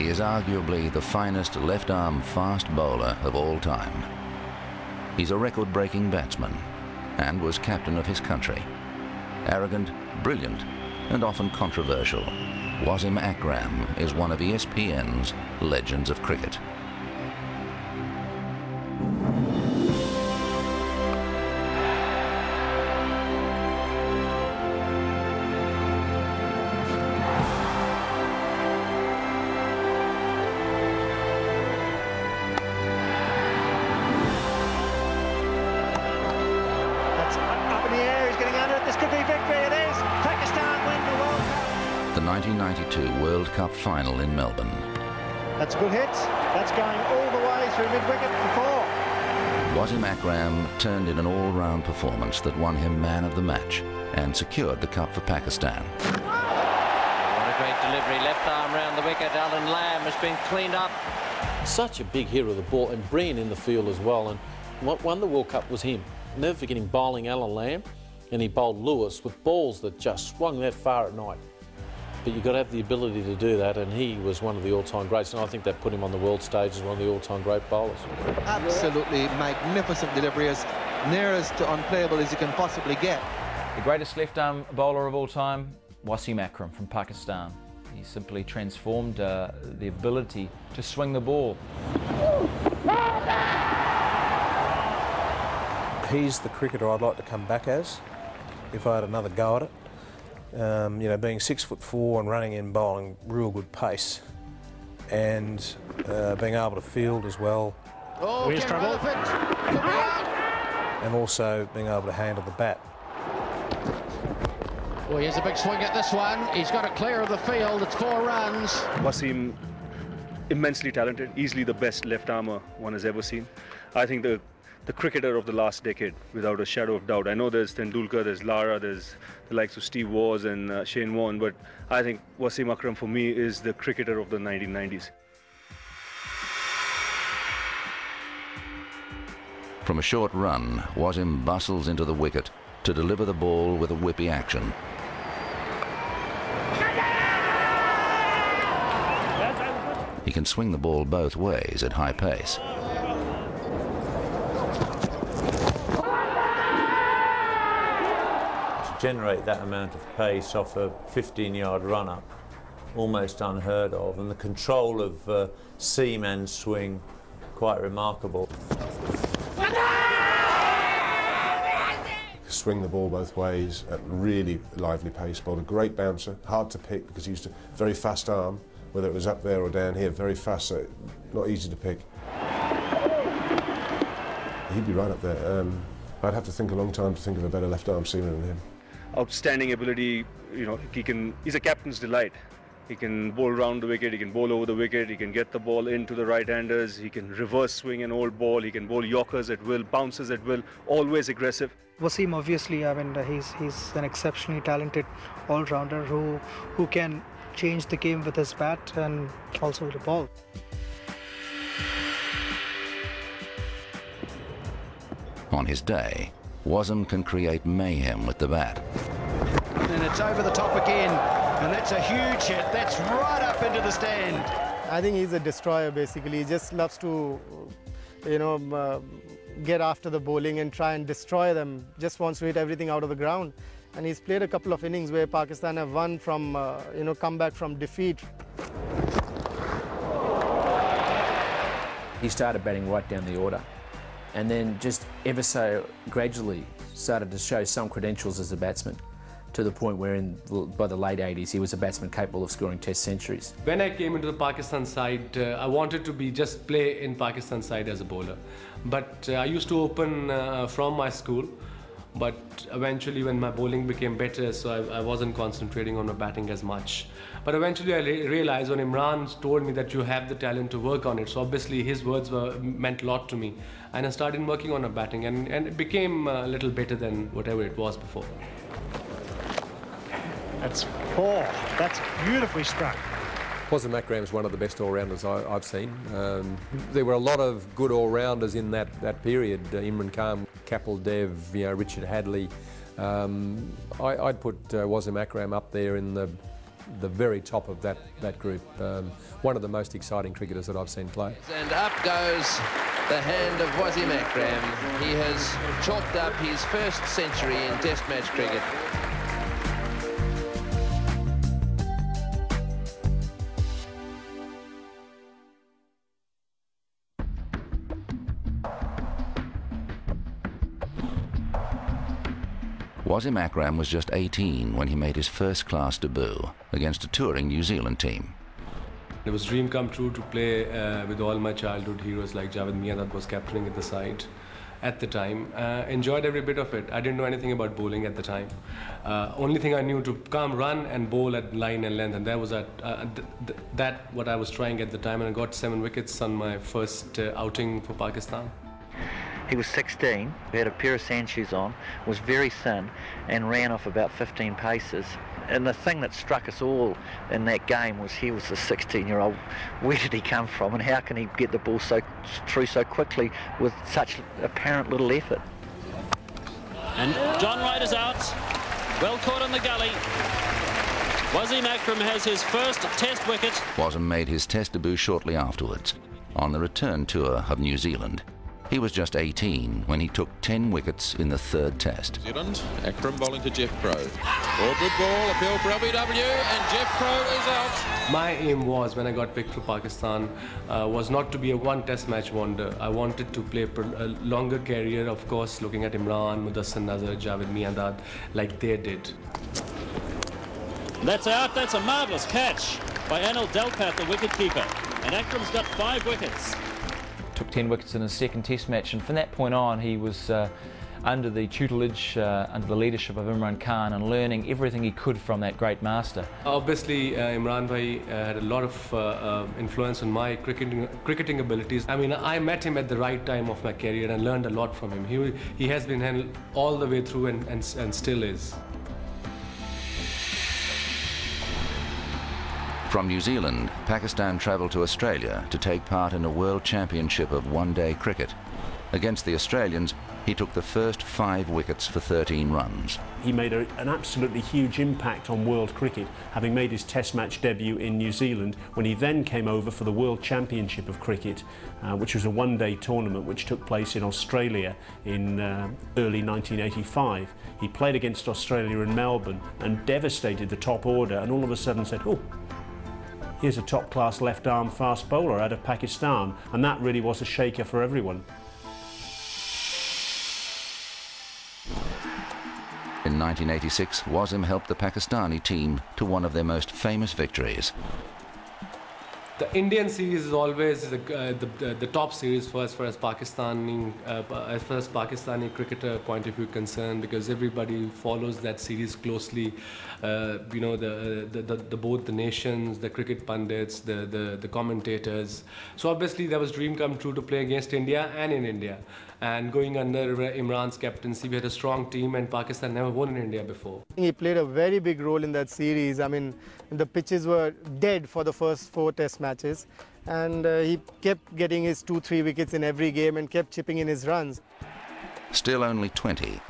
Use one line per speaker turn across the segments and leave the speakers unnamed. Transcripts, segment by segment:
He is arguably the finest left-arm fast bowler of all time. He's a record-breaking batsman and was captain of his country. Arrogant, brilliant, and often controversial, Wasim Akram is one of ESPN's legends of cricket.
This could be victory. It is. Pakistan win the World Cup.
The 1992 World Cup final in Melbourne.
That's a good hit. That's going all the way through mid-wicket for 4.
Wasim Akram turned in an all-round performance that won him man of the match and secured the cup for Pakistan.
What a great delivery. Left arm round the wicket. Alan Lamb has been cleaned up.
Such a big hitter of the ball and brilliant in the field as well. And what won the World Cup was him. Never forgetting bowling Alan Lamb. And he bowled Lewis with balls that just swung that far at night. But you've got to have the ability to do that, and he was one of the all-time greats, and I think that put him on the world stage as one of the all-time great bowlers.
Absolutely magnificent delivery, as near as to unplayable as you can possibly get.
The greatest left-arm bowler of all time, Wasim Akram from Pakistan. He simply transformed the ability to swing the ball.
He's the cricketer I'd like to come back as, if I had another go at it. You know, being 6'4" and running in bowling real good pace, and being able to field as well.
Oh,
Here's trouble.
And also being able to handle the bat.
Well, here's a big swing at this one. He's got it clear of the field. It's 4 runs.
Wasim, immensely talented, easily the best left armer one has ever seen. I think the cricketer of the last decade, without a shadow of doubt. I know there's Tendulkar, there's Lara, there's the likes of Steve Waugh and Shane Warne, but I think Wasim Akram for me is the cricketer of the 1990s.
From a short run, Wasim bustles into the wicket to deliver the ball with a whippy action. He can swing the ball both ways at high pace.
Generate that amount of pace off a 15-yard run-up, almost unheard of, and the control of seam-and swing, quite remarkable.
Swing the ball both ways at really lively pace, bowled a great bouncer, hard to pick because he used a very fast arm, whether it was up there or down here, very fast, so not easy to pick. He'd be right up there. I'd have to think a long time to think of a better left-arm seamer than him.
Outstanding ability, you know, he's a captain's delight. He can bowl round the wicket, he can bowl over the wicket, he can get the ball into the right-handers, he can reverse swing an old ball, he can bowl yorkers at will, bounces at will, always aggressive.
Wasim, obviously, I mean, he's an exceptionally talented all-rounder who can change the game with his bat and also with the ball.
On his day, Wasim can create mayhem with the bat.
And it's over the top again, and that's a huge hit. That's right up into the stand.
I think he's a destroyer, basically. He just loves to, you know, get after the bowling and try and destroy them. Just wants to hit everything out of the ground. And he's played a couple of innings where Pakistan have won from, you know, come back from defeat.
He started batting right down the order, and then just ever so gradually started to show some credentials as a batsman, to the point where by the late 80s he was a batsman capable of scoring Test centuries.
When I came into the Pakistan side, I wanted to just play in Pakistan side as a bowler. But I used to open from my school, but eventually when my bowling became better, so I wasn't concentrating on my batting as much. But eventually I realized when Imran told me that you have the talent to work on it, so obviously his words meant a lot to me. And I started working on my batting, and it became a little better than whatever it was before.
That's 4. That's beautifully struck.
Wasim Akram is one of the best all-rounders I've seen. There were a lot of good all-rounders in that period. Imran Khan, Kapil Dev, you know, Richard Hadley. I'd put Wasim Akram up there in the
the very top of that group. One of the most exciting cricketers that I've seen play.
And up goes the hand of Wasim Akram. He has chalked up his first century in Test match cricket.
Wasim Akram was just 18 when he made his first-class debut against a touring New Zealand team.
It was a dream come true to play with all my childhood heroes like Javed Mian, that was captaining at the side at the time. Enjoyed every bit of it. I didn't know anything about bowling at the time. Only thing I knew to come, run and bowl at line and length, and that was what I was trying at the time, and I got 7 wickets on my first outing for Pakistan.
He was 16, he had a pair of sand shoes on, was very thin and ran off about 15 paces. And the thing that struck us all in that game was he was a 16-year-old. Where did he come from, and how can he get the ball through so quickly with such apparent little effort?
And John Wright is out, well caught in the gully. Wasim Akram has his first Test wicket.
Wasim made his Test debut shortly afterwards on the return tour of New Zealand. He was just 18 when he took 10 wickets in the 3rd Test.
New Zealand, Akram bowling to Jeff Crow. Good ball, appeal for LBW, and Jeff Crow is out.
My aim was, when I got picked for Pakistan, was not to be a one Test match wonder. I wanted to play a longer career, of course, looking at Imran, Mudassir Nazar, Javed Miandad, like they did.
That's out. That's a marvellous catch by Anil Delpath, the wicketkeeper. And Akram's got 5 wickets.
Took 10 wickets in his 2nd Test match, and from that point on he was under the tutelage, under the leadership of Imran Khan, and learning everything he could from that great master.
Obviously, Imran Bhai had a lot of influence on my cricketing abilities. I mean, I met him at the right time of my career and learned a lot from him. He has been handled all the way through and still is.
From New Zealand, Pakistan travelled to Australia to take part in a World Championship of one-day cricket. Against the Australians, he took the first 5 wickets for 13 runs.
He made an absolutely huge impact on world cricket, having made his Test match debut in New Zealand, when he then came over for the World Championship of Cricket, which was a one-day tournament which took place in Australia in early 1985. He played against Australia in Melbourne and devastated the top order, and all of a sudden said, "Oh, here's a top-class left-arm fast bowler out of Pakistan," and that really was a shaker for everyone.
In 1986, Wasim helped the Pakistani team to one of their most famous victories.
The Indian series is always the top series for as far as Pakistani cricketer point of view concerned, because everybody follows that series closely. You know, both the nations, the cricket pundits, the commentators. So obviously there was dream come true to play against India and in India. And going under Imran's captaincy, we had a strong team, and Pakistan never won in India before.
He played a very big role in that series. I mean, the pitches were dead for the first 4 Test matches, and he kept getting his 2-3 wickets in every game and kept chipping in his runs.
Still only 20,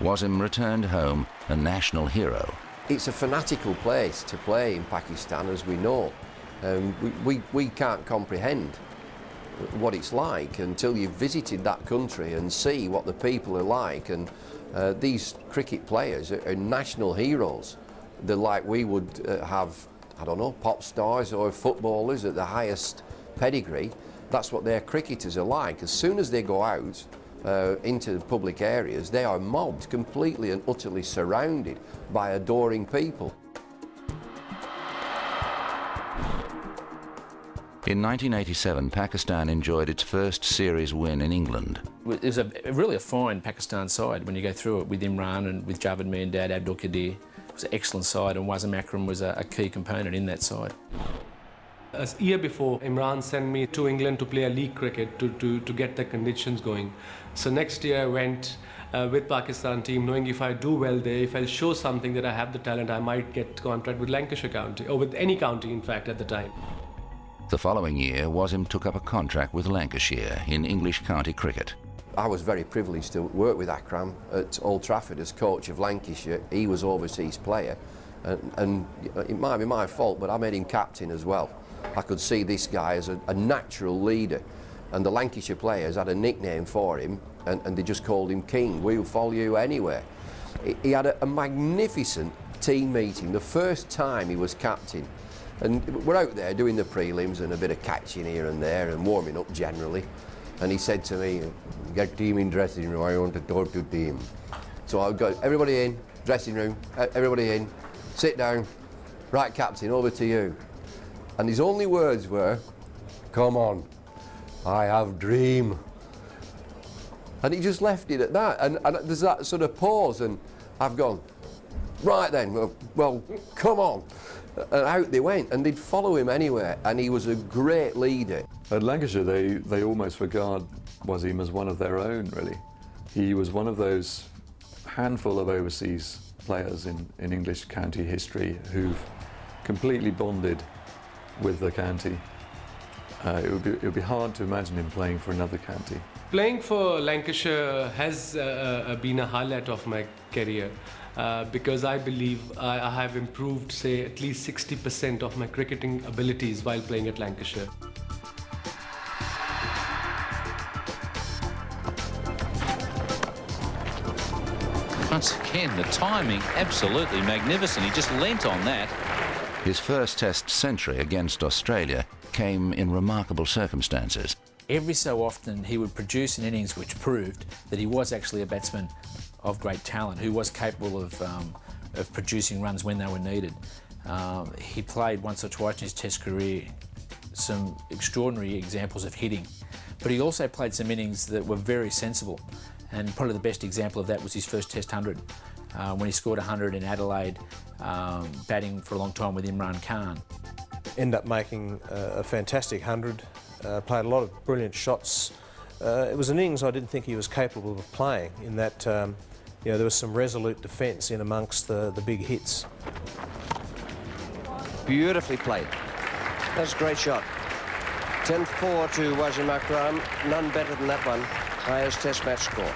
Wasim returned home a national hero.
It's a fanatical place to play in Pakistan, as we know. We can't comprehend what it's like until you've visited that country and see what the people are like. And these cricket players are national heroes. They're like we would have, I don't know, pop stars or footballers at the highest pedigree. That's what their cricketers are like. As soon as they go out into the public areas, they are mobbed, completely and utterly surrounded by adoring people.
In 1987, Pakistan enjoyed its first series win in England.
It was really a fine Pakistan side when you go through it, with Imran and with Javed Miandad, Abdul Qadir. It was an excellent side, and Wasim Akram was a key component in that side.
A year before, Imran sent me to England to play a league cricket to get the conditions going. So next year I went with Pakistan team, knowing if I do well there, if I show something that I have the talent, I might get contract with Lancashire County, or with any county in fact at the time.
The following year, Wasim took up a contract with Lancashire in English county cricket.
I was very privileged to work with Akram at Old Trafford as coach of Lancashire. He was overseas player, and it might be my fault, but I made him captain as well. I could see this guy as a natural leader, and the Lancashire players had a nickname for him, and they just called him King. We'll follow you anywhere. He had a magnificent team meeting, the first time he was captain. And we're out there doing the prelims and a bit of catching here and there and warming up generally. And he said to me, "Get team in dressing room, I want to talk to team." So I go, everybody in, dressing room, everybody in, sit down, right captain, over to you. And his only words were, "Come on, I have dream." And he just left it at that. And there's that sort of pause, and I've gone, right then, well, come on. And out they went, and they'd follow him anywhere, and he was a great leader.
At Lancashire, they almost regard Wasim as one of their own, really. He was one of those handful of overseas players in English county history who've completely bonded with the county. It would be hard to imagine him playing for another county.
Playing for Lancashire has been a highlight of my career because I believe I have improved, say, at least 60% of my cricketing abilities while playing at Lancashire.
Once again, the timing absolutely magnificent. He just leant on that.
His first Test century against Australia came in remarkable circumstances.
Every so often he would produce an innings which proved that he was actually a batsman of great talent, who was capable of producing runs when they were needed. He played once or twice in his Test career some extraordinary examples of hitting, but he also played some innings that were very sensible, and probably the best example of that was his first Test 100, when he scored 100 in Adelaide, batting for a long time with Imran Khan.
Ended up making a fantastic 100, played a lot of brilliant shots. It was an innings I didn't think he was capable of playing, in that you know, there was some resolute defence in amongst the big hits.
Beautifully played. That's a great shot. 10-4 to Wasim Akram. None better than that one. Highest Test match score.